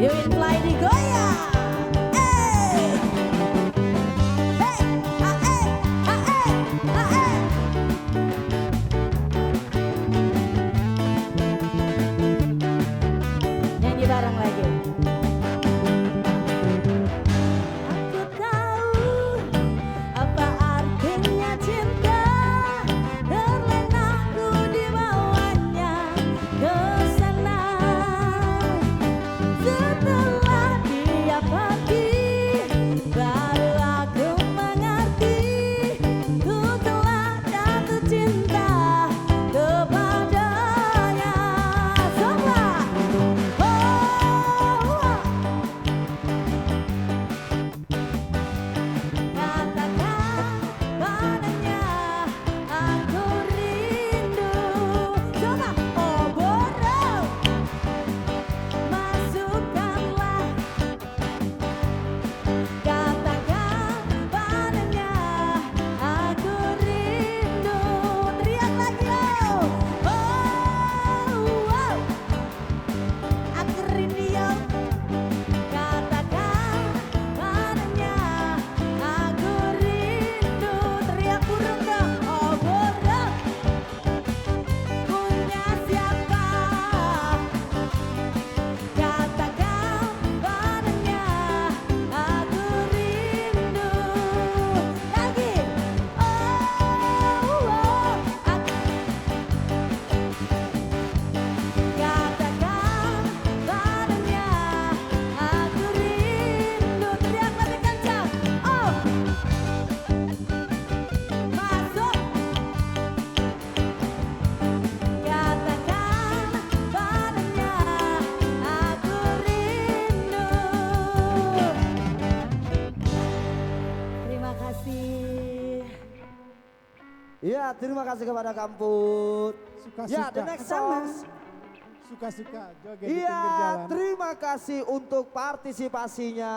Yowin Fly digoyang. Nyanyi bareng lagi. Aku tahu apa artinya cinta, terlena ku dibawanya ke sana. Setelah dia pergi, baru aku mengerti, ku telah jatuh cinta kepadanya. Semua, katakan padanya aku rindu. Coba, oh borong, masukkanlah. Katakan padanya aku rindu. Teriak lagi, oh, oh, oh. Aku rindu, yo. Katakan padanya aku rindu. Teriak burung dong, oh borong, punya siapa? Katakan padanya aku rindu. Lagi, oh, oh. Katakan padanya aku rindu. Teriak lebih kencang, oh, masuk. Katakan padanya aku rindu. Terima kasih. Ya, terima kasih kepada Kamput. Ya, the next song. Suka-suka joget di pinggir Iya, jalan. terima kasih untuk partisipasinya.